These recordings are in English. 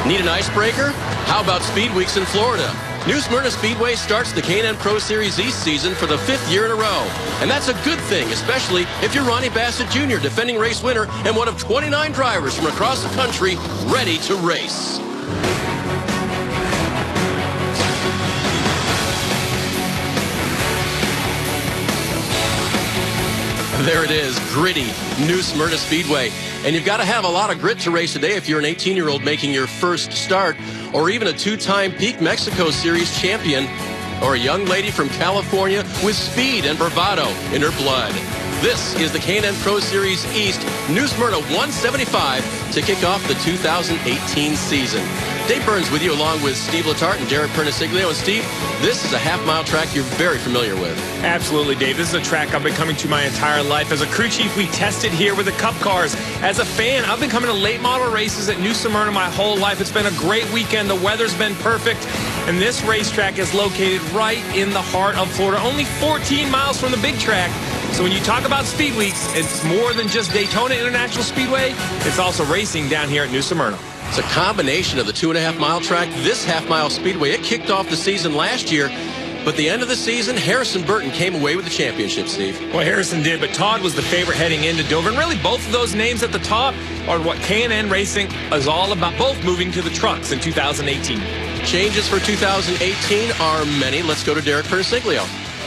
Need an icebreaker? How about Speed Weeks in Florida? New Smyrna Speedway starts the K&N Pro Series East season for the 5th year in a row. And that's a good thing, especially if you're Ronnie Bassett Jr., defending race winner and one of 29 drivers from across the country ready to race. There it is, gritty, new Smyrna Speedway. And you've got to have a lot of grit to race today if you're an 18-year-old making your first start, or even a two-time Peak Mexico Series champion, or a young lady from California with speed and bravado in her blood. This is the K&N Pro Series East, New Smyrna 175 to kick off the 2018 season. Dave Burns with you along with Steve Letarte and Derek Pernissiglio. And Steve, this is a half-mile track you're very familiar with. Absolutely, Dave. This is a track I've been coming to my entire life. As a crew chief, we tested here with the Cup cars. As a fan, I've been coming to late model races at New Smyrna my whole life. It's been a great weekend. The weather's been perfect. And this racetrack is located right in the heart of Florida, only 14 miles from the big track. So when you talk about Speed Weeks, it's more than just Daytona International Speedway. It's also racing down here at New Smyrna. It's a combination of the 2.5-mile track, this half-mile speedway. It kicked off the season last year, but the end of the season, Harrison Burton came away with the championship, Steve. Well, Harrison did, but Todd was the favorite heading into Dover. And really, both of those names at the top are what K&N Racing is all about, both moving to the trucks in 2018. Changes for 2018 are many. Let's go to Derek Pernissiglio.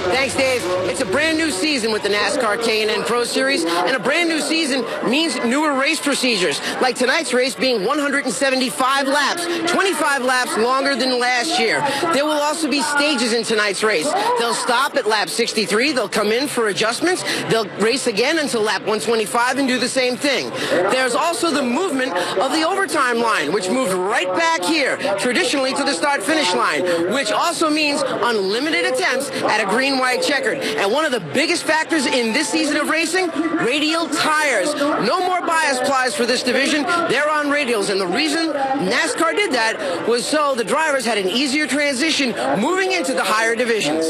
Thanks, Dave. It's a brand new season with the NASCAR K&N Pro Series, and a brand new season means newer race procedures, like tonight's race being 175 laps, 25 laps longer than last year. There will also be stages in tonight's race. They'll stop at lap 63, they'll come in for adjustments, they'll race again until lap 125 and do the same thing. There's also the movement of the overtime line, which moved right back here, traditionally to the start-finish line, which also means unlimited attempts at a green-white checkered. And one of the biggest factors in this season of racing, radial tires. No more bias plies for this division. They're on radials, and the reason NASCAR did that was so the drivers had an easier transition moving into the higher divisions.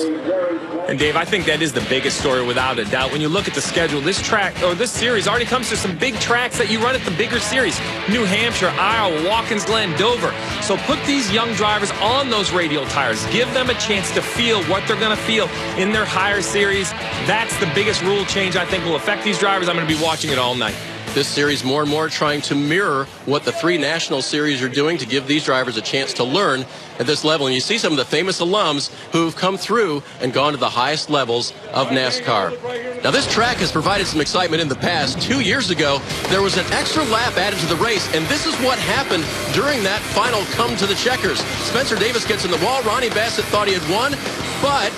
And Dave, I think that is the biggest story without a doubt. When you look at the schedule, this track, or this series, already comes to some big tracks that you run at the bigger series. New Hampshire, Iowa, Watkins Glen, Dover. So put these young drivers on those radial tires. Give them a chance to feel what they're going to feel in their higher series. That's the biggest rule change I think will affect these drivers. I'm going to be watching it all night. This series more and more trying to mirror what the 3 national series are doing to give these drivers a chance to learn at this level. And you see some of the famous alums who've come through and gone to the highest levels of NASCAR. Now, this track has provided some excitement in the past. 2 years ago, there was an extra lap added to the race, and this is what happened during that final come to the checkers. Spencer Davis gets in the wall. Ronnie Bassett thought he had won, but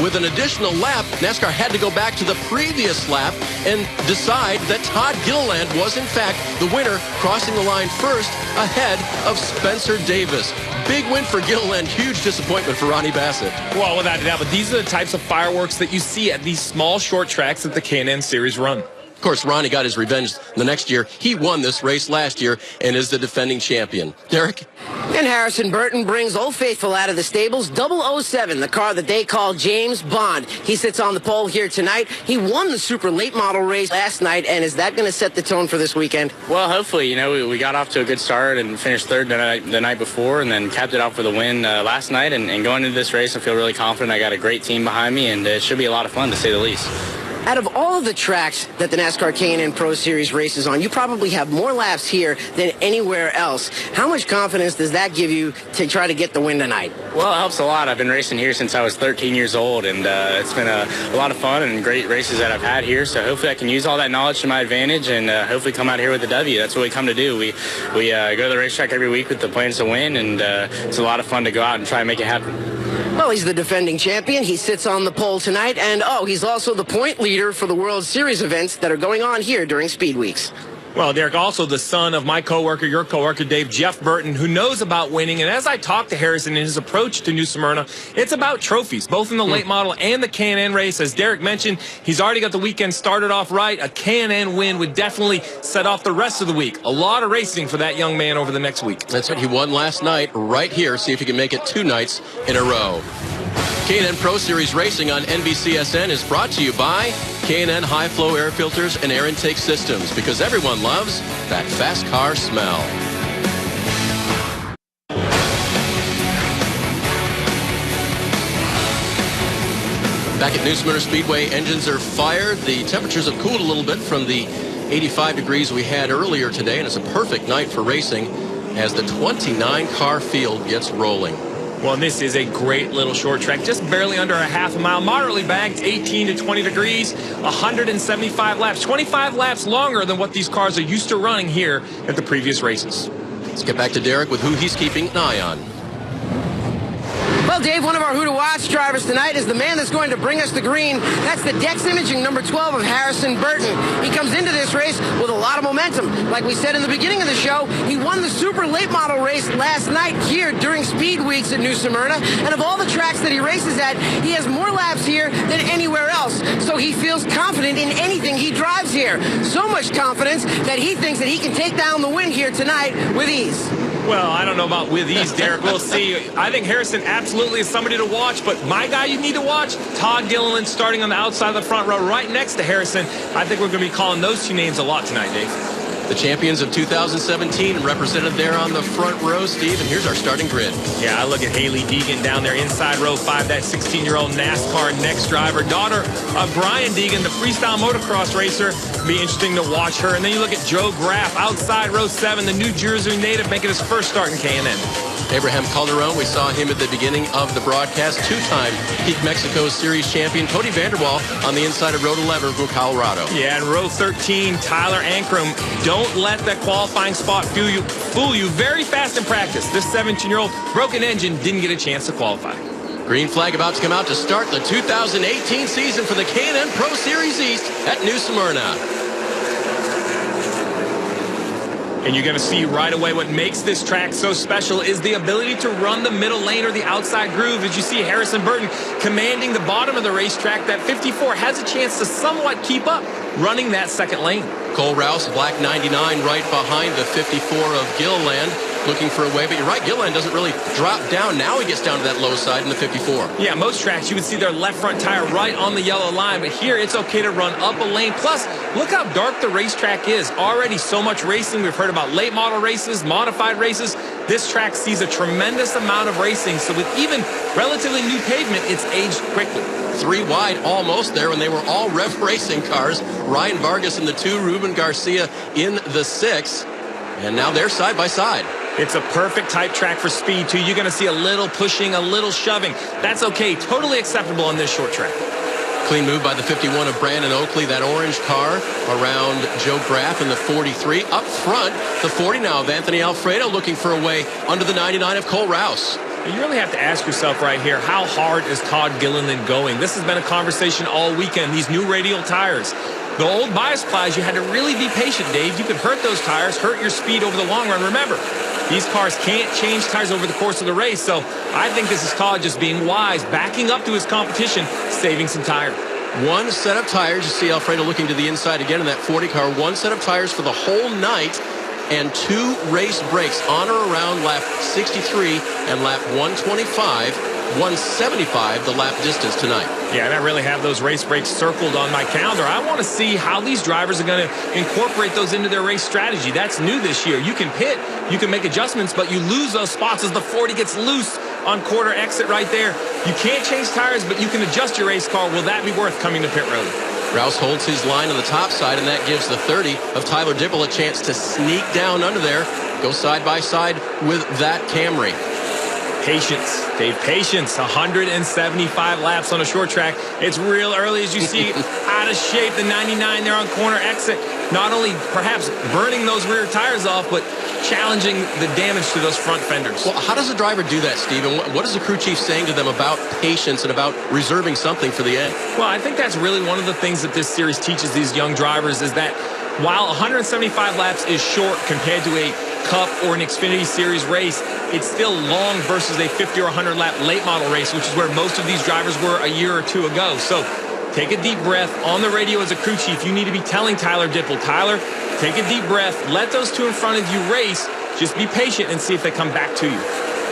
with an additional lap, NASCAR had to go back to the previous lap and decide that Todd Gilliland was, in fact, the winner, crossing the line first ahead of Spencer Davis. Big win for Gilliland, huge disappointment for Ronnie Bassett. Well, without a doubt, but these are the types of fireworks that you see at these small, short tracks that the K&N Series run. Of course, Ronnie got his revenge the next year. He won this race last year and is the defending champion. Derek? And Harrison Burton brings Old Faithful out of the stables, 007, the car that they call James Bond. He sits on the pole here tonight. He won the super late model race last night, and is that going to set the tone for this weekend? Well, hopefully. You know, we got off to a good start and finished third the night before, and then capped it off with a win last night. And going into this race, I feel really confident. I got a great team behind me, and it should be a lot of fun, to say the least. Out of all of the tracks that the NASCAR K&N Pro Series races on, you probably have more laps here than anywhere else. How much confidence does that give you to try to get the win tonight? Well, it helps a lot. I've been racing here since I was 13 years old, and it's been a lot of fun and great races that I've had here. So hopefully I can use all that knowledge to my advantage and hopefully come out here with a W. That's what we come to do. We go to the racetrack every week with the plans to win, and it's a lot of fun to go out and try and make it happen. Well, he's the defending champion. He sits on the pole tonight, and he's also the point leader for the World Series events that are going on here during Speed Weeks. Well, Derek, also the son of my coworker, your coworker, Dave, Jeff Burton, who knows about winning. And as I talk to Harrison in his approach to New Smyrna, it's about trophies, both in the late model and the K&N race. As Derek mentioned, he's already got the weekend started off right. A K&N win would definitely set off the rest of the week. A lot of racing for that young man over the next week. That's right. He won last night right here. See if he can make it 2 nights in a row. K&N Pro Series Racing on NBCSN is brought to you by K&N High Flow Air Filters and Air Intake Systems, because everyone loves that fast car smell. Back at New Smyrna Speedway, engines are fired. The temperatures have cooled a little bit from the 85 degrees we had earlier today, and it's a perfect night for racing as the 29-car field gets rolling. Well, this is a great little short track, just barely under a half a mile, moderately banked, 18 to 20 degrees, 175 laps, 25 laps longer than what these cars are used to running here at the previous races. Let's get back to Derek with who he's keeping an eye on. Well, Dave, one of our Who to Watch drivers tonight is the man that's going to bring us the green. That's the Dex Imaging number 12 of Harrison Burton. He comes into this race with a lot of momentum. Like we said in the beginning of the show, he won the super late model race last night here during Speed Weeks at New Smyrna. And of all the tracks that he races at, he has more laps here than anywhere else. So he feels confident in anything he drives here. So much confidence that he thinks that he can take down the win here tonight with ease. Well, I don't know about with ease, Derek. We'll see. I think Harrison absolutely is somebody to watch, but my guy you need to watch, Todd Gilliland, starting on the outside of the front row right next to Harrison. I think we're going to be calling those two names a lot tonight, Dave. The champions of 2017 represented there on the front row, Steve, and here's our starting grid. Yeah, I look at Haley Deegan down there inside row 5, that 16-year-old NASCAR next driver, daughter of Brian Deegan, the freestyle motocross racer. Be interesting to watch her. And then you look at Joe Graff outside row 7, the New Jersey native making his first start in K&N. Abraham Calderon, we saw him at the beginning of the broadcast. Two-time Peak Mexico Series champion Cody Vanderwall on the inside of row 11 from Colorado. Yeah, and row 13, Tyler Ankrum. Don't let that qualifying spot fool you. Very fast in practice. This 17-year-old broken engine didn't get a chance to qualify. Green flag about to come out to start the 2018 season for the K&N Pro Series East at New Smyrna. And you're going to see right away what makes this track so special is the ability to run the middle lane or the outside groove. As you see Harrison Burton commanding the bottom of the racetrack, that 54 has a chance to somewhat keep up running that second lane. Cole Rouse, black 99, right behind the 54 of Gilliland, looking for a way. But you're right, Gilliland doesn't really drop down. Now he gets down to that low side in the 54. Yeah, most tracks you would see their left front tire right on the yellow line. But here it's okay to run up a lane. Plus, look how dark the racetrack is. Already so much racing. We've heard about late model races, modified races. This track sees a tremendous amount of racing. So with even relatively new pavement, it's aged quickly. 3 wide almost there when they were all rev racing cars. Ryan Vargas in the 2, Ruben Garcia in the 6. And now they're side by side. It's a perfect type track for speed, too. You're going to see a little pushing, a little shoving. That's okay. Totally acceptable on this short track. Clean move by the 51 of Brandon Oakley. That orange car around Joe Graff in the 43. Up front, the 40 now of Anthony Alfredo looking for a way under the 99 of Cole Rouse. You really have to ask yourself right here, how hard is Todd Gilliland going? This has been a conversation all weekend, these new radial tires. The old bias plies, you had to really be patient, Dave. You could hurt those tires, hurt your speed over the long run. Remember, these cars can't change tires over the course of the race, so I think this is Todd just being wise, backing up to his competition, saving some tires. One set of tires. You see Alfredo looking to the inside again in that 40 car. One set of tires for the whole night and 2 race breaks on or around lap 63 and lap 125, 175 the lap distance tonight. Yeah, and I really have those race breaks circled on my calendar. I want to see how these drivers are going to incorporate those into their race strategy. That's new this year. You can pit, you can make adjustments, but you lose those spots as the 40 gets loose on quarter exit right there. You can't change tires, but you can adjust your race car. Will that be worth coming to pit road? Rouse holds his line on the top side, and that gives the 30 of Tyler Dipple a chance to sneak down under there, go side by side with that Camry. Patience, Dave, patience. 175 laps on a short track. It's real early, as you see, out of shape. The 99 there on corner exit. Not only perhaps burning those rear tires off, but challenging the damage to those front fenders. Well, how does a driver do that, Steve? And what is the crew chief saying to them about patience and about reserving something for the end? Well, I think that's really one of the things that this series teaches these young drivers is that while 175 laps is short compared to a Cup or an Xfinity Series race, it's still long versus a 50 or 100 lap late model race, which is where most of these drivers were a year or two ago. So take a deep breath. On the radio as a crew chief, you need to be telling Tyler Dipple, Tyler, take a deep breath. Let those two in front of you race. Just be patient and see if they come back to you.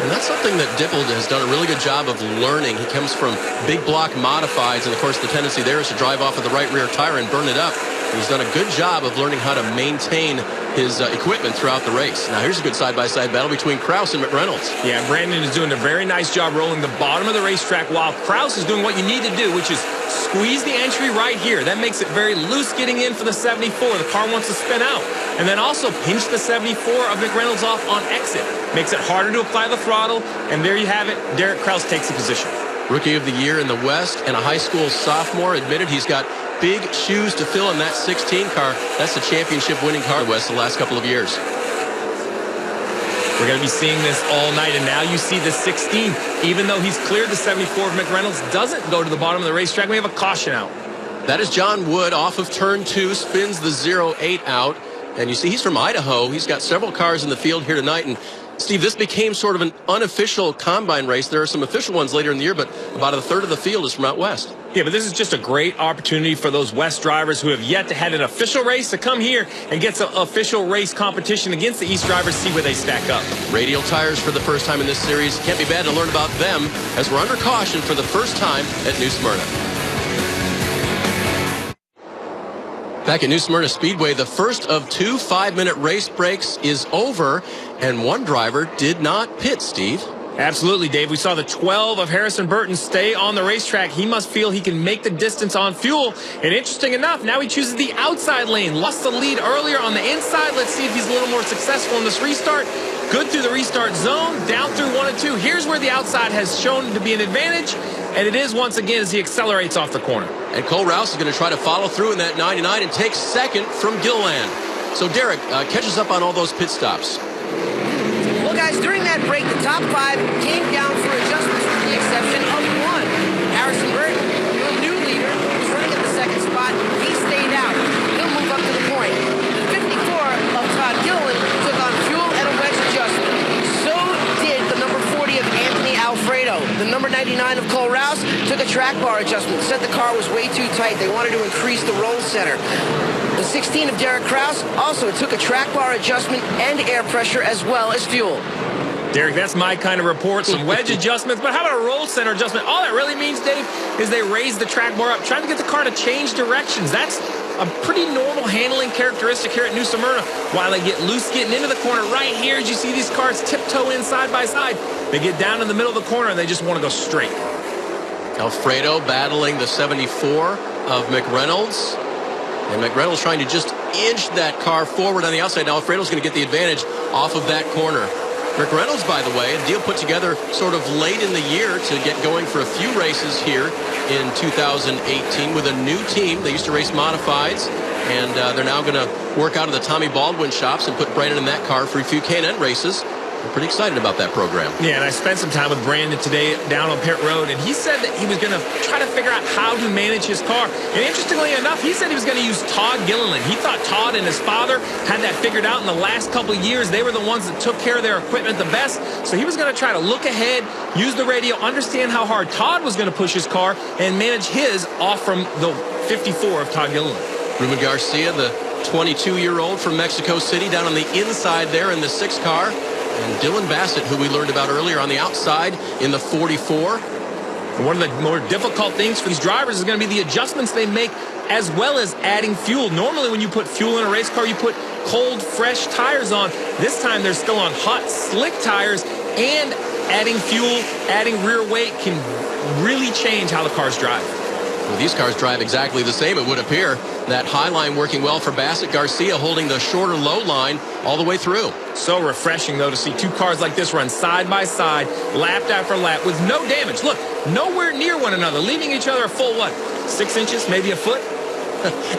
And that's something that Dipple has done a really good job of learning. He comes from big block modifieds, and of course the tendency there is to drive off of the right rear tire and burn it up. He's done a good job of learning how to maintain his equipment throughout the race. Now here's a good side-by-side battle between Kraus and McReynolds. Yeah, Brandon is doing a very nice job rolling the bottom of the racetrack while Kraus is doing what you need to do, which is squeeze the entry right here. That makes it very loose getting in for the 74. The car wants to spin out. And then also pinch the 74 of McReynolds off on exit. Makes it harder to apply the throttle. And there you have it. Derek Kraus takes the position. Rookie of the Year in the West and a high school sophomore, admitted he's got big shoes to fill in that 16 car. That's the championship winning car in the West the last couple of years. We're going to be seeing this all night, and now you see the 16. Even though he's cleared the 74 of McReynolds, doesn't go to the bottom of the racetrack. We have a caution out. That is John Wood off of turn 2, spins the 08 out. And you see he's from Idaho. He's got several cars in the field here tonight. And Steve, this became sort of an unofficial combine race. There are some official ones later in the year, but about a third of the field is from out west. Yeah, but this is just a great opportunity for those West drivers who have yet to have an official race to come here and get some official race competition against the East drivers, see where they stack up. Radial tires for the first time in this series. Can't be bad to learn about them as we're under caution for the first time at New Smyrna. Back at New Smyrna Speedway, the first of 2 5-minute race breaks is over, and one driver did not pit, Steve. Absolutely, Dave. We saw the 12 of Harrison Burton stay on the racetrack. He must feel he can make the distance on fuel. And interesting enough, now he chooses the outside lane. Lost the lead earlier on the inside. Let's see if he's a little more successful in this restart. Good through the restart zone, down through 1 and 2. Here's where the outside has shown to be an advantage. And it is once again as he accelerates off the corner. And Cole Rouse is going to try to follow through in that 99 and take second from Gilliland. So Derek, catch us up on all those pit stops. Well, guys, during that break, the top 5 came down for adjustments with the exception of 1. Harrison Burton, your new leader, was running at the second spot. He stayed out. He'll move up to the point. The 54 of Todd Gilliland took on fuel and a wedge adjustment. So did the number 40 of Anthony Alfredo. The number 99 of Cole Rouse took a track bar adjustment. Said the car was way too tight. They wanted to increase the roll center. The 16 of Derek Kraus also took a track bar adjustment and air pressure as well as fuel. Derek, that's my kind of report. Some wedge adjustments, but how about a roll center adjustment? All that really means, Dave, is they raise the track bar up, trying to get the car to change directions. That's a pretty normal handling characteristic here at New Smyrna. While they get loose getting into the corner right here, as you see these cars tiptoe in side by side, they get down in the middle of the corner and they just want to go straight. Alfredo battling the 74 of McReynolds. And McReynolds trying to just inch that car forward on the outside. Now Alfredo's going to get the advantage off of that corner. McReynolds, by the way, a deal put together sort of late in the year to get going for a few races here in 2018 with a new team. They used to race modifieds, and they're now going to work out of the Tommy Baldwin shops and put Brandon in that car for a few K&N races. I'm pretty excited about that program. Yeah, and I spent some time with Brandon today down on pit road, and he said that he was going to try to figure out how to manage his car. And interestingly enough, he said he was going to use Todd Gilliland. He thought Todd and his father had that figured out in the last couple of years. They were the ones that took care of their equipment the best. So he was going to try to look ahead, use the radio, understand how hard Todd was going to push his car, and manage his off from the 54 of Todd Gilliland. Ruben Garcia, the 22-year-old from Mexico City, down on the inside there in the 6 car. And Dylan Bassett, who we learned about earlier, on the outside in the 44. And one of the more difficult things for these drivers is going to be the adjustments they make as well as adding fuel. Normally when you put fuel in a race car, you put cold, fresh tires on. This time they're still on hot, slick tires, and adding fuel, adding rear weight can really change how the cars drive. Well, these cars drive exactly the same, it would appear. That high line working well for Bassett. Garcia holding the shorter low line all the way through. So refreshing, though, to see 2 cars like this run side by side, lap after lap, with no damage. Look, nowhere near one another, leaving each other a full, 6 inches, maybe a foot?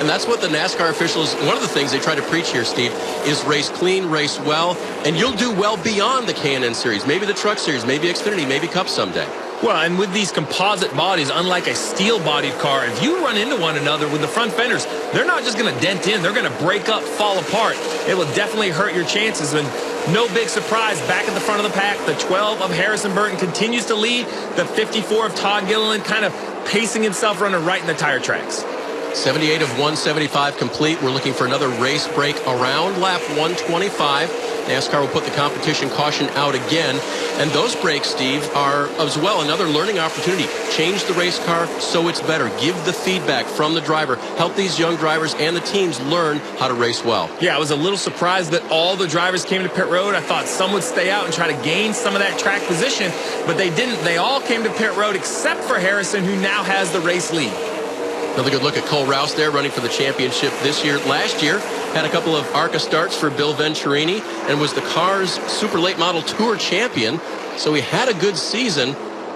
And that's what the NASCAR officials, one of the things they try to preach here, Steve, is race clean, race well, and you'll do well beyond the K&N series, maybe the Truck series, maybe Xfinity, maybe Cup someday. Well, and with these composite bodies, unlike a steel-bodied car, if you run into one another with the front fenders, they're not just going to dent in. They're going to break up, fall apart. It will definitely hurt your chances. And no big surprise, back at the front of the pack, the 12 of Harrison Burton continues to lead. The 54 of Todd Gilliland kind of pacing himself, running right in the tire tracks. 78 of 175 complete. We're looking for another race break around lap 125. NASCAR will put the competition caution out again. And those brakes, Steve, are as well another learning opportunity. Change the race car so it's better. Give the feedback from the driver. Help these young drivers and the teams learn how to race well. Yeah, I was a little surprised that all the drivers came to pit road. I thought some would stay out and try to gain some of that track position, but they didn't. They all came to pit road except for Harrison, who now has the race lead. Another good look at Cole Rouse there, running for the championship this year. Last year, had a couple of ARCA starts for Bill Venturini and was the car's Super Late Model Tour champion. So he had a good season.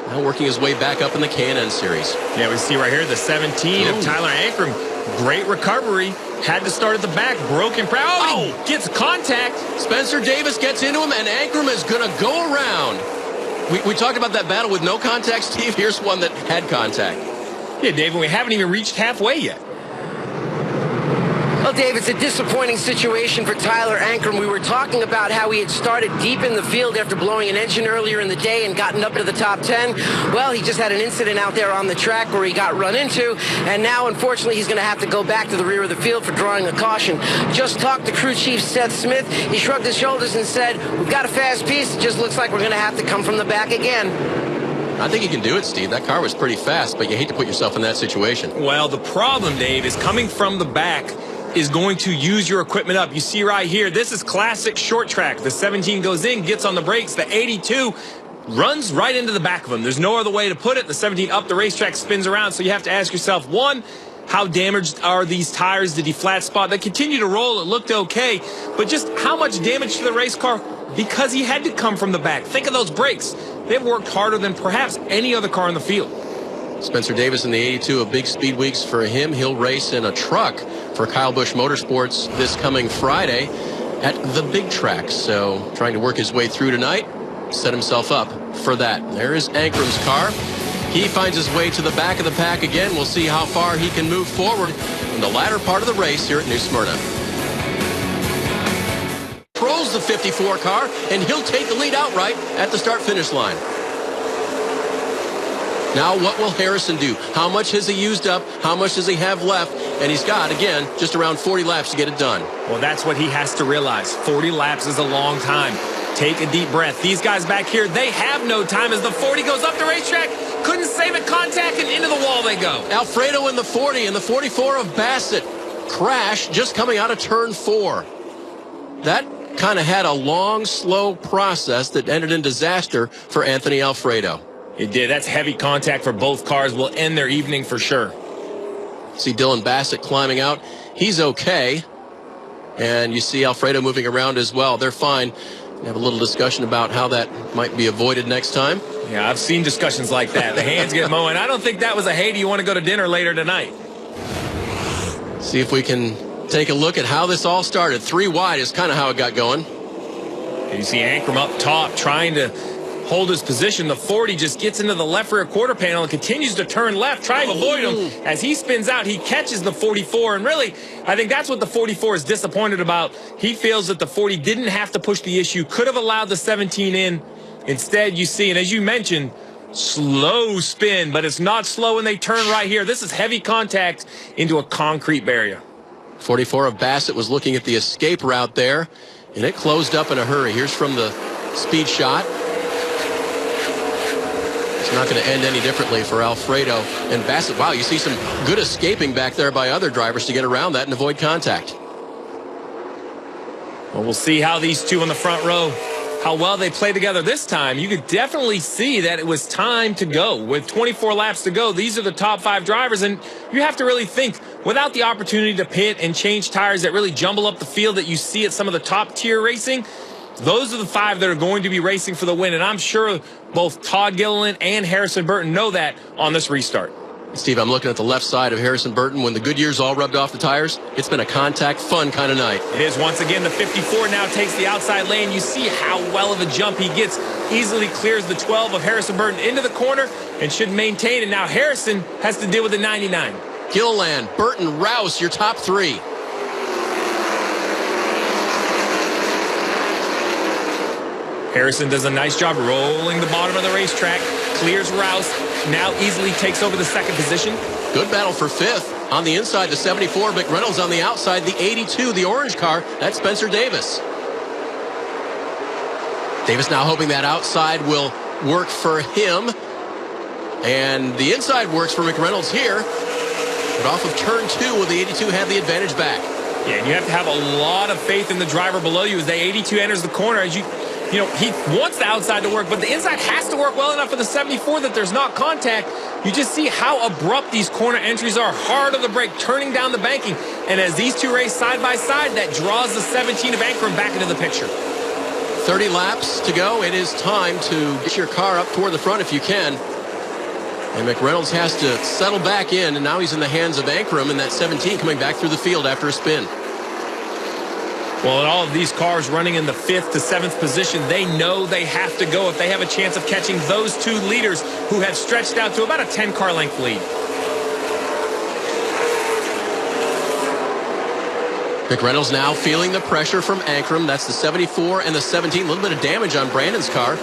Now working his way back up in the K&N series. Yeah, we see right here the 17 of Tyler Ankrum. Great recovery. Had to start at the back. Broken. Oh, he gets contact. Spencer Davis gets into him, and Ankrum is going to go around. We talked about that battle with no contact, Steve. Here's one that had contact. Yeah, Dave, we haven't even reached halfway yet. Well, Dave, it's a disappointing situation for Tyler Ankrum. We were talking about how he had started deep in the field after blowing an engine earlier in the day and gotten up to the top 10. Well, he just had an incident out there on the track where he got run into, and now, unfortunately, he's going to have to go back to the rear of the field for drawing a caution. Just talked to crew chief Seth Smith. He shrugged his shoulders and said, "We've got a fast piece. It just looks like we're going to have to come from the back again." I think he can do it, Steve. That car was pretty fast, but you hate to put yourself in that situation. Well, the problem, Dave, is coming from the back is going to use your equipment up. You see right here, this is classic short track. The 17 goes in, gets on the brakes. The 82 runs right into the back of him. There's no other way to put it. The 17 up the racetrack, spins around. So you have to ask yourself, one, how damaged are these tires? Did he flat spot? They continue to roll. It looked okay. But just how much damage to the race car? Because he had to come from the back. Think of those brakes. They've worked harder than perhaps any other car in the field. Spencer Davis in the 82, a big speed weeks for him. He'll race in a truck for Kyle Busch Motorsports this coming Friday at the big track. So trying to work his way through tonight, set himself up for that. There is Ankrum's car. He finds his way to the back of the pack again. We'll see how far he can move forward in the latter part of the race here at New Smyrna. Controls the 54 car, and he'll take the lead outright at the start-finish line. Now, what will Harrison do? How much has he used up? How much does he have left? And he's got, again, just around 40 laps to get it done. Well, that's what he has to realize. 40 laps is a long time. Take a deep breath. These guys back here, they have no time as the 40 goes up the racetrack. Couldn't save a contact, and into the wall they go. Alfredo in the 40 and the 44 of Bassett. Crash just coming out of turn 4. That kind of had a long, slow process that ended in disaster for Anthony Alfredo. It did. That's heavy contact for both cars. Will end their evening for sure. See Dylan Bassett climbing out. He's okay. And you see Alfredo moving around as well. They're fine. We have a little discussion about how that might be avoided next time. Yeah, I've seen discussions like that. The hands get mowing. I don't think that was a, hey, do you want to go to dinner later tonight? See if we can take a look at how this all started. 3 wide is kind of how it got going. And you see Ankrum up top trying to hold his position. The 40 just gets into the left rear quarter panel and continues to turn left, trying to avoid him. As he spins out, he catches the 44. And really, I think that's what the 44 is disappointed about. He feels that the 40 didn't have to push the issue, could have allowed the 17 in. Instead, you see, and as you mentioned, slow spin, but it's not slow when they turn right here. This is heavy contact into a concrete barrier. 44 of Bassett was looking at the escape route there, and it closed up in a hurry. Here's from the speed shot. It's not going to end any differently for Alfredo and Bassett. Wow, you see some good escaping back there by other drivers to get around that and avoid contact. Well, we'll see how these two in the front row, how well they play together this time. You could definitely see that it was time to go. With 24 laps to go, these are the top 5 drivers, and you have to really think, without the opportunity to pit and change tires that really jumble up the field that you see at some of the top tier racing, those are the 5 that are going to be racing for the win, and I'm sure both Todd Gilliland and Harrison Burton know that on this restart. Steve, I'm looking at the left side of Harrison Burton. When the Goodyears all rubbed off the tires, it's been a contact, fun kind of night. It is. Once again, the 54 now takes the outside lane. You see how well of a jump he gets. Easily clears the 12 of Harrison Burton into the corner and should maintain. And now Harrison has to deal with the 99. Gilliland, Burton, Rouse, your top 3. Harrison does a nice job rolling the bottom of the racetrack, clears Rouse, now easily takes over the 2nd position. Good battle for 5th. On the inside, the 74, McReynolds on the outside, the 82, the orange car, that's Spencer Davis. Davis now hoping that outside will work for him. And the inside works for McReynolds here. But off of turn 2, will the 82 have the advantage back? Yeah, and you have to have a lot of faith in the driver below you as the 82 enters the corner. As you know, he wants the outside to work, but the inside has to work well enough for the 74 that there's not contact. You just see how abrupt these corner entries are. Hard on the brake, turning down the banking. And as these two race side by side, that draws the 17 of Ankrum back into the picture. 30 laps to go. It is time to get your car up toward the front if you can. And McReynolds has to settle back in, and now he's in the hands of Ankrum in that 17 coming back through the field after a spin. Well, in all of these cars running in the 5th to 7th position, they know they have to go if they have a chance of catching those two leaders who have stretched out to about a 10-car length lead. McReynolds now feeling the pressure from Ankrum. That's the 74 and the 17. A little bit of damage on Brandon's car.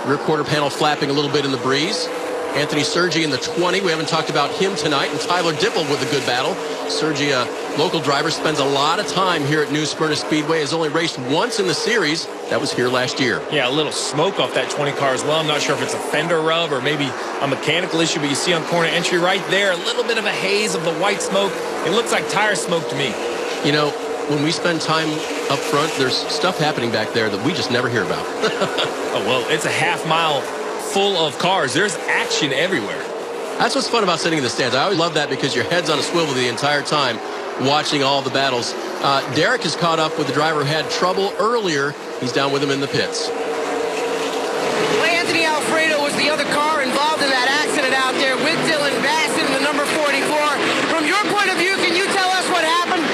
Rear quarter panel flapping a little bit in the breeze. Anthony Sergi in the 20. We haven't talked about him tonight. And Tyler Dipple with a good battle. Sergi, a local driver, spends a lot of time here at New Smyrna Speedway. Has only raced once in the series. That was here last year. Yeah, a little smoke off that 20 car as well. I'm not sure if it's a fender rub or maybe a mechanical issue, but you see on corner entry right there, a little bit of a haze of the white smoke. It looks like tire smoke to me. You know, when we spend time up front, there's stuff happening back there that we just never hear about. Oh, well, it's a half mile full of cars. There's action everywhere. That's what's fun about sitting in the stands. I always love that because your head's on a swivel the entire time watching all the battles. Derek has caught up with the driver who had trouble earlier. He's down with him in the pits. Well, Anthony Alfredo was the other car involved in that accident out there with Dylan Bassett in the number 44. From your point of view, can you tell us what happened?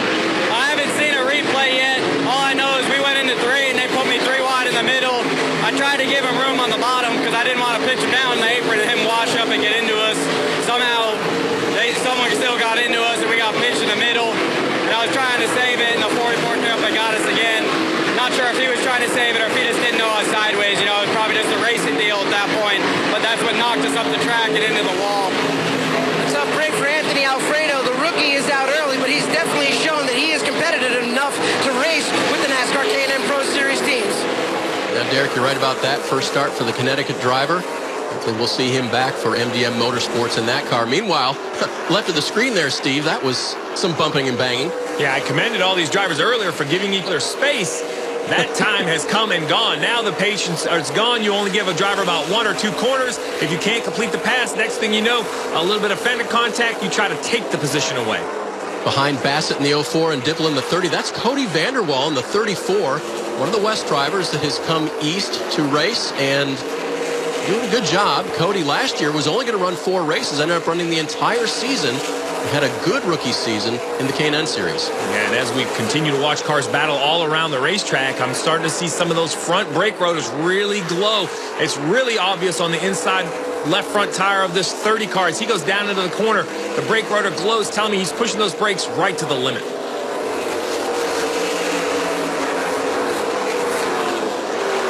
I haven't seen a replay yet. All I know is we went into 3 and they put me 3 wide in the middle. I tried to give him room on the bottom because I didn't want to pitch him down in the apron and him wash up and get into us. Somehow, someone still got into us and we got pitched in the middle. And I was trying to save it, and the 44 trip they got us again. Not sure if he was trying to save it or if he just didn't know I was sideways. You know, it was probably just a racing deal at that point. But that's what knocked us up the track and into the wall. It's a break for Anthony Alfredo. The rookie is out early, but he's definitely shown that he is competitive enough to race with the NASCAR K&N Pro Series teams. Now, Derek, you're right about that. First start for the Connecticut driver. Hopefully we'll see him back for MDM Motorsports in that car. Meanwhile, left of the screen there, Steve, that was some bumping and banging. Yeah, I commended all these drivers earlier for giving each other space. That time has come and gone. Now the patience is gone. You only give a driver about 1 or 2 corners. If you can't complete the pass, next thing you know, a little bit of fender contact, you try to take the position away. Behind Bassett in the 04 and Dipple in the 30, that's Cody Vanderwall in the 34. One of the West drivers that has come east to race and doing a good job. Cody last year was only going to run 4 races, ended up running the entire season. Had a good rookie season in the K&N series. And as we continue to watch cars battle all around the racetrack, I'm starting to see some of those front brake rotors really glow. It's really obvious on the inside left front tire of this 30 car. As he goes down into the corner, the brake rotor glows, telling me he's pushing those brakes right to the limit.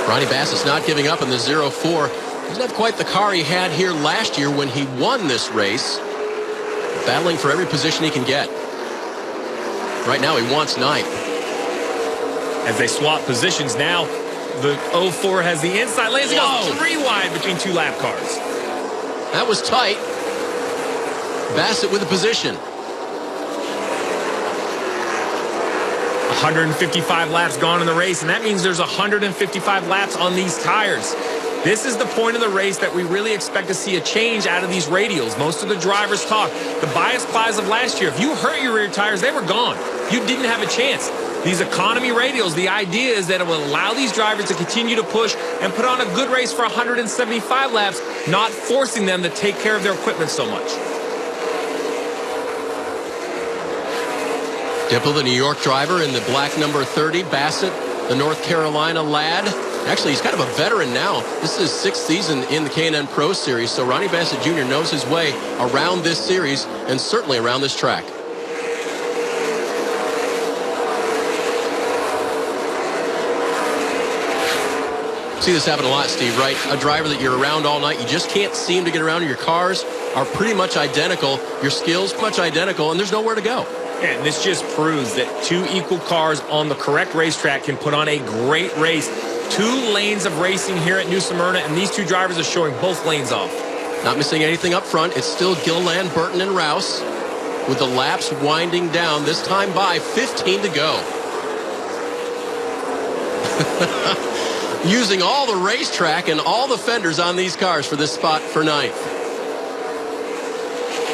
Ronnie Bassett's not giving up in the 04. Doesn't have quite the car he had here last year when he won this race. Battling for every position he can get. Right now he wants 9th. As they swap positions now, the 04 has the inside lanes. He goes 3 wide between 2 lap cars. That was tight. Bassett with the position. 155 laps gone in the race, and that means there's 155 laps on these tires. This is the point of the race that we really expect to see a change out of these radials. Most of the drivers talk. The bias plies of last year, if you hurt your rear tires, they were gone. You didn't have a chance. These economy radials, the idea is that it will allow these drivers to continue to push and put on a good race for 175 laps, not forcing them to take care of their equipment so much. Dipple, the New York driver, in the black number 30. Bassett, the North Carolina lad. Actually, he's kind of a veteran now. This is his 6th season in the K&N Pro Series, so Ronnie Bassett Jr. knows his way around this series and certainly around this track. See this happen a lot, Steve, right? A driver that you're around all night, you just can't seem to get around. Your cars are pretty much identical. Your skills much identical, and there's nowhere to go. And this just proves that 2 equal cars on the correct racetrack can put on a great race. 2 lanes of racing here at New Smyrna, and these 2 drivers are showing both lanes off. Not missing anything up front. It's still Gilliland, Burton, and Rouse, with the laps winding down, this time by 15 to go. Using all the racetrack and all the fenders on these cars for this spot for 9th.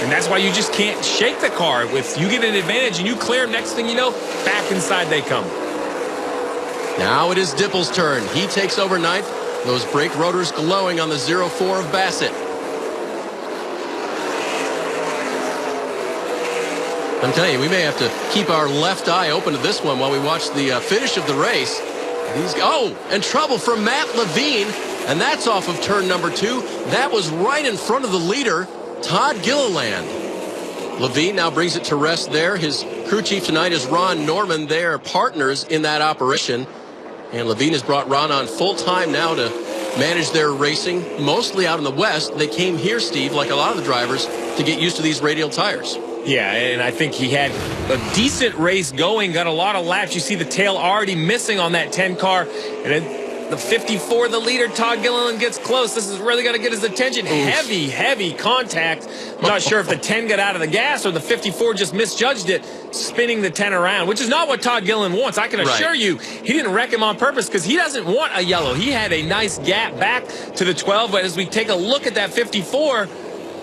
And that's why you just can't shake the car. If you get an advantage and you clear, next thing you know, back inside they come. Now it is Dippel's turn. He takes over 9th. Those brake rotors glowing on the 04 of Bassett. I'm telling you, we may have to keep our left eye open to this one while we watch the finish of the race. And trouble from Matt Levine, and that's off of turn number 2. That was right in front of the leader, Todd Gilliland. Levine now brings it to rest there. His crew chief tonight is Ron Norman. They're partners in that operation. And Levine has brought Ron on full-time now to manage their racing, mostly out in the West. They came here, Steve, like a lot of the drivers, to get used to these radial tires. Yeah, and I think he had a decent race going, got a lot of laps. You see the tail already missing on that 10 car. And then the 54, the leader, Todd Gilliland, gets close. This is really got to get his attention. Oof. Heavy contact. I'm not sure if the 10 got out of the gas or the 54 just misjudged it, spinning the 10 around, which is not what Todd Gilliland wants. I can assure you he didn't wreck him on purpose because he doesn't want a yellow. He had a nice gap back to the 12, but as we take a look at that 54,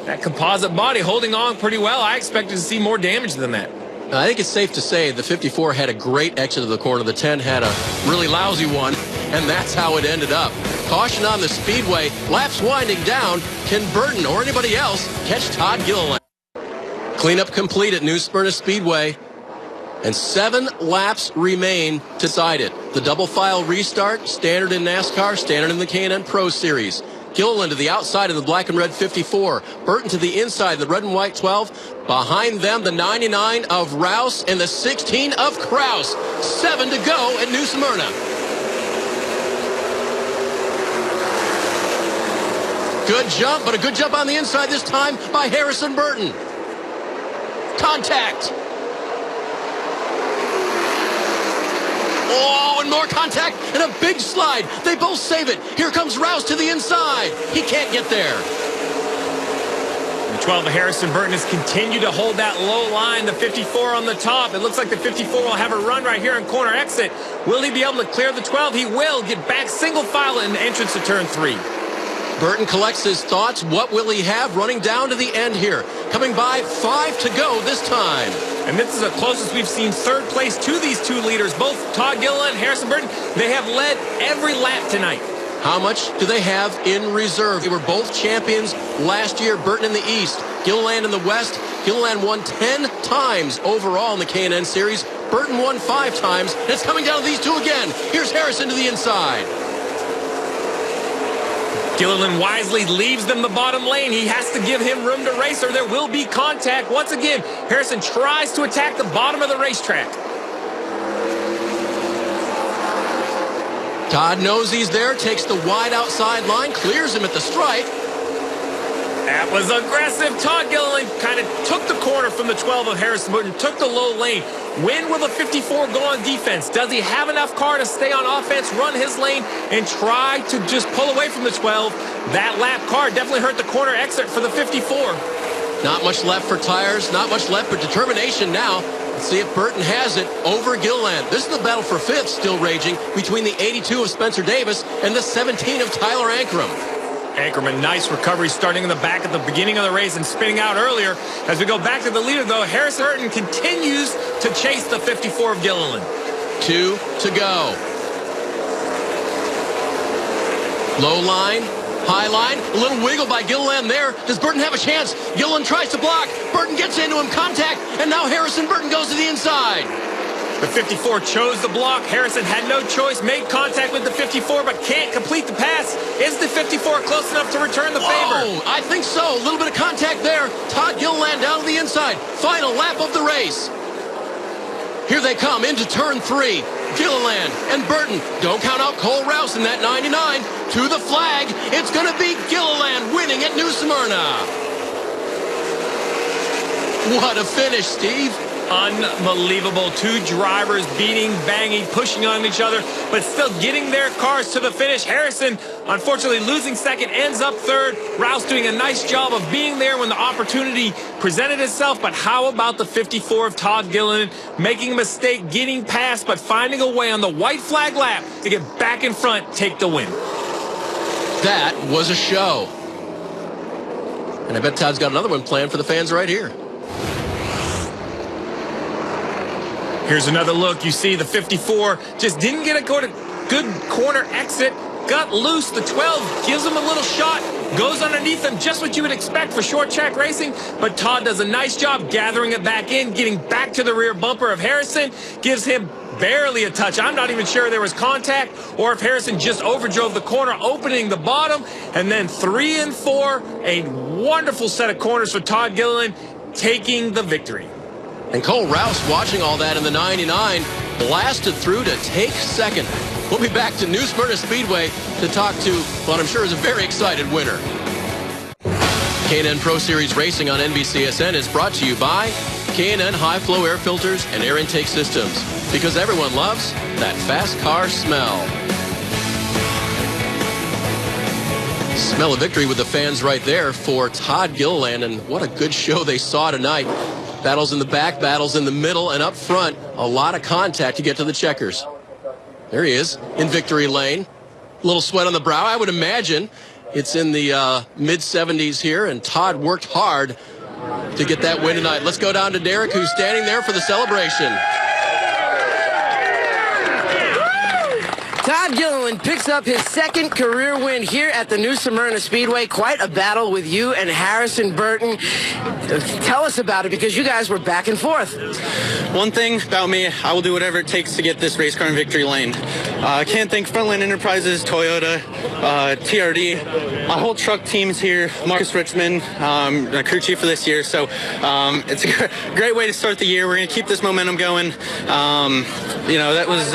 that composite body holding on pretty well. I expected to see more damage than that. I think it's safe to say the 54 had a great exit of the corner. The 10 had a really lousy one, and that's how it ended up. Caution on the speedway. Laps winding down. Can Burton or anybody else catch Todd Gilliland? Cleanup complete at New Smyrna Speedway, and 7 laps remain to decide it. The double file restart, standard in NASCAR, standard in the K&N Pro Series. Gilliland to the outside of the black and red 54. Burton to the inside of the red and white 12. Behind them, the 99 of Rouse and the 16 of Kraus. 7 to go at New Smyrna. Good jump, but a good jump on the inside this time by Harrison Burton. Contact. Oh, and more contact and a big slide. They both save it. Here comes Rouse to the inside. He can't get there. The 12 of Harrison Burton has continued to hold that low line. The 54 on the top. It looks like the 54 will have a run right here on corner exit. Will he be able to clear the 12? He will get back single file in the entrance to turn 3. Burton collects his thoughts. What will he have running down to the end here? Coming by 5 to go this time. And this is the closest we've seen third place to these 2 leaders, both Todd Gilliland and Harrison Burton. They have led every lap tonight. How much do they have in reserve? They were both champions last year. Burton in the East, Gilliland in the West. Gilliland won 10 times overall in the K&N Series. Burton won 5 times. And it's coming down to these 2 again. Here's Harrison to the inside. Gilliland wisely leaves them the bottom lane. He has to give him room to race or there will be contact. Once again, Harrison tries to attack the bottom of the racetrack. Todd knows he's there, takes the wide outside line, clears him at the stripe. That was aggressive. Todd Gilliland kind of took the corner from the 12 of Harrison Burton, took the low lane. When will the 54 go on defense? Does he have enough car to stay on offense, run his lane, and try to just pull away from the 12? That lap car definitely hurt the corner exit for the 54. Not much left for tires, not much left for determination now. Let's see if Burton has it over Gilliland. This is the battle for 5th still raging between the 82 of Spencer Davis and the 17 of Tyler Ankrum. Ankrum, nice recovery starting in the back at the beginning of the race and spinning out earlier. As we go back to the leader, though, Harrison Burton continues to chase the 54 of Gilliland. 2 to go. Low line, high line, a little wiggle by Gilliland there. Does Burton have a chance? Gilliland tries to block. Burton gets into him, contact, and now Harrison Burton goes to the inside. The 54 chose the block. Harrison had no choice, made contact with the 54, but can't complete the pass. Is the 54 close enough to return the favor? Oh, I think so. A little bit of contact there. Todd Gilliland down to the inside. Final lap of the race. Here they come into turn 3. Gilliland and Burton. Don't count out Cole Rouse in that 99. To the flag. It's going to be Gilliland winning at New Smyrna. What a finish, Steve. Unbelievable. Two drivers beating, banging, pushing on each other, but still getting their cars to the finish. Harrison, unfortunately, losing second, ends up third. Rouse doing a nice job of being there when the opportunity presented itself. But how about the 54 of Todd Gilliland, making a mistake, getting past, but finding a way on the white flag lap to get back in front, take the win. That was a show. And I bet Todd's got another one planned for the fans right here. Here's another look. You see the 54 just didn't get a good corner exit. Got loose. The 12 gives him a little shot. Goes underneath him. Just what you would expect for short track racing. But Todd does a nice job gathering it back in, getting back to the rear bumper of Harrison. Gives him barely a touch. I'm not even sure there was contact or if Harrison just overdrove the corner, opening the bottom. And then 3 and 4. A wonderful set of corners for Todd Gilliland, taking the victory. And Cole Rouse, watching all that in the 99, blasted through to take second. We'll be back to New Smyrna Speedway to talk to what I'm sure is a very excited winner. K&N Pro Series Racing on NBCSN is brought to you by K&N High Flow Air Filters and Air Intake Systems, because everyone loves that fast car smell. Smell of victory with the fans right there for Todd Gilliland, and what a good show they saw tonight. Battles in the back, battles in the middle, and up front, a lot of contact to get to the checkers. There he is in victory lane. A little sweat on the brow, I would imagine. It's in the mid-70s here, and Todd worked hard to get that win tonight. Let's go down to Derek, who's standing there for the celebration. Todd Gilliland picks up his second career win here at the New Smyrna Speedway. Quite a battle with you and Harrison Burton. Tell us about it, because you guys were back and forth. One thing about me, I will do whatever it takes to get this race car in victory lane. I can't thank Frontline Enterprises, Toyota, TRD, my whole truck team's here, Marcus Richmond, crew chief for this year. So it's a great way to start the year. We're going to keep this momentum going. You know, that was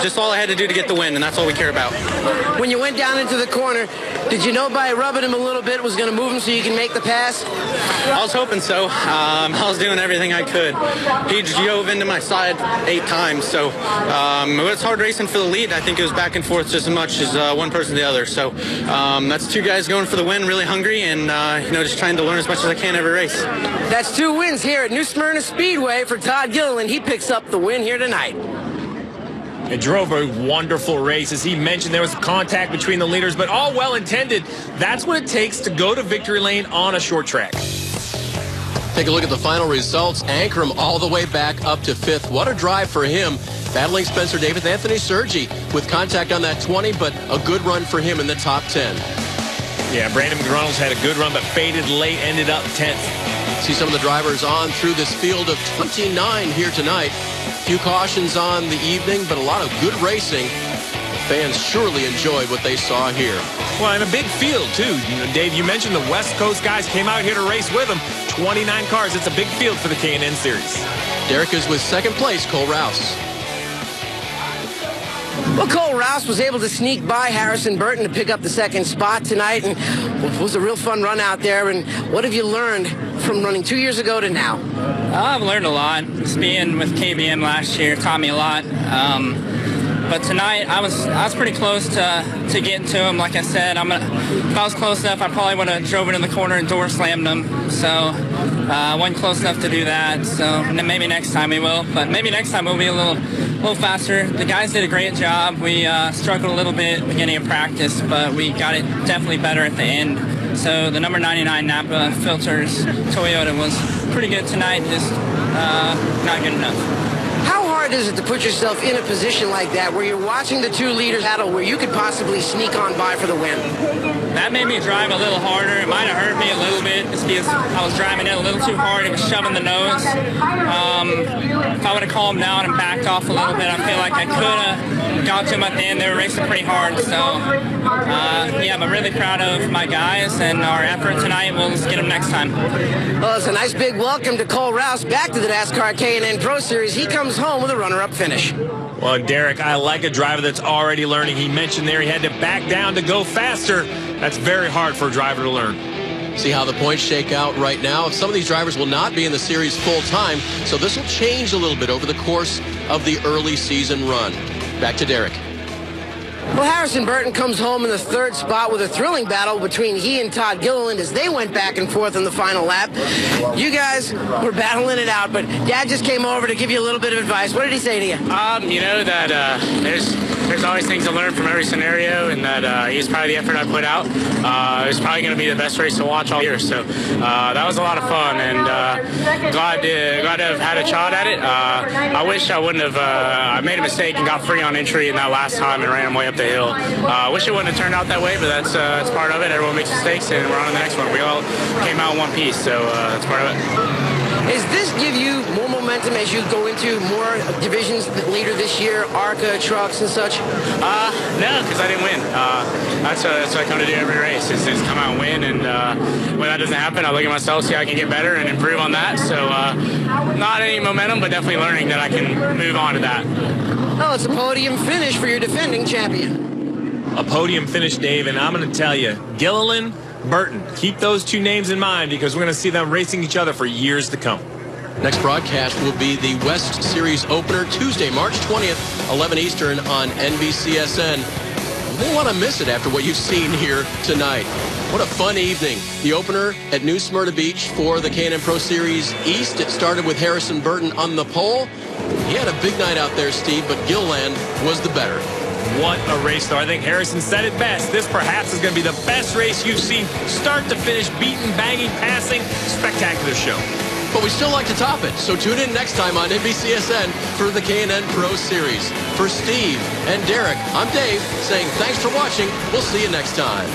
just all I had to do to get the win, and that's all we care about. When you went down into the corner, did you know by rubbing him a little bit was going to move him so you can make the pass? I was hoping so. I was doing everything I could. He drove into my side 8 times, so it was hard racing for the lead. I think it was back and forth just as much as one person to the other. So that's 2 guys going for the win, really hungry, and you know, just trying to learn as much as I can every race. That's 2 wins here at New Smyrna Speedway for Todd Gilliland. He picks up the win here tonight. It drove a wonderful race. As he mentioned, there was contact between the leaders, but all well intended. That's what it takes to go to victory lane on a short track. Take a look at the final results. Ankrum all the way back up to 5th. What a drive for him. Battling Spencer Davis, Anthony Sergi with contact on that 20, but a good run for him in the top 10. Yeah, Brandon McReynolds had a good run, but faded late, ended up 10th. See some of the drivers on through this field of 29 here tonight. Few cautions on the evening, but a lot of good racing. Fans surely enjoyed what they saw here. Well, and a big field, too. You know, Dave, you mentioned the West Coast guys came out here to race with them. 29 cars. It's a big field for the K&N Series. Derek is with second place, Cole Rouse. Well, Cole Rouse was able to sneak by Harrison Burton to pick up the second spot tonight, and it was a real fun run out there. And what have you learned from running 2 years ago to now? I've learned a lot. Just being with KBM last year taught me a lot. But tonight, I was pretty close to getting to him. Like I said, if I was close enough, I probably would have drove it in the corner and door slammed him. So I wasn't close enough to do that. So maybe next time we will. But maybe next time we'll be a little faster. The guys did a great job. We struggled a little bit beginning of practice, but we got it definitely better at the end. So the number 99 Napa Filters Toyota was pretty good tonight, just not good enough. How hard is it to put yourself in a position like that where you're watching the 2 leaders battle where you could possibly sneak on by for the win? That made me drive a little harder. It might have hurt me a little bit just because I was driving it a little too hard. It was shoving the nose. If I would have calmed down and backed off a little bit, I feel like I could have got to them at the end. They were racing pretty hard. So, yeah, I'm really proud of my guys and our effort tonight. We'll just get them next time. Well, it's a nice big welcome to Cole Rouse back to the NASCAR K&N Pro Series. He comes home with a runner-up finish. Well, Derek, I like a driver that's already learning. He mentioned there he had to back down to go faster. That's very hard for a driver to learn. See how the points shake out right now. Some of these drivers will not be in the series full time, so this will change a little bit over the course of the early season run. Back to Derek. Well, Harrison Burton comes home in the third spot with a thrilling battle between he and Todd Gilliland as they went back and forth in the final lap. You guys were battling it out, but Dad just came over to give you a little bit of advice. What did he say to you? You know that there's always things to learn from every scenario, and that he's proud of the effort I put out. It's probably going to be the best race to watch all year, so that was a lot of fun, and glad to have had a shot at it. I wish I wouldn't have. I made a mistake and got free on entry in that last time and ran him way up the hill. I wish it wouldn't have turned out that way, but that's part of it. Everyone makes mistakes, and we're on to the next one. We all came out in one piece, so that's part of it. Does this give you more momentum as you go into more divisions later this year, ARCA, trucks, and such? No, because I didn't win. That's what I come to do every race, is come out and win. And when that doesn't happen, I look at myself, see how I can get better and improve on that. So not any momentum, but definitely learning that I can move on to that. Well, it's a podium finish for your defending champion. A podium finish, Dave, and I'm going to tell you, Gilliland, Burton, keep those two names in mind because we're going to see them racing each other for years to come. Next broadcast will be the West Series opener Tuesday, March 20th, 11 Eastern on NBCSN. You won't want to miss it after what you've seen here tonight. What a fun evening. The opener at New Smyrna Beach for the K&N Pro Series East. It started with Harrison Burton on the pole. He had a big night out there, Steve, but Gilliland was the better. What a race, though. I think Harrison said it best. This perhaps is going to be the best race you've seen start to finish, beating, banging, passing. Spectacular show. But we still like to top it, so tune in next time on NBCSN for the K&N Pro Series. For Steve and Derek, I'm Dave saying thanks for watching. We'll see you next time.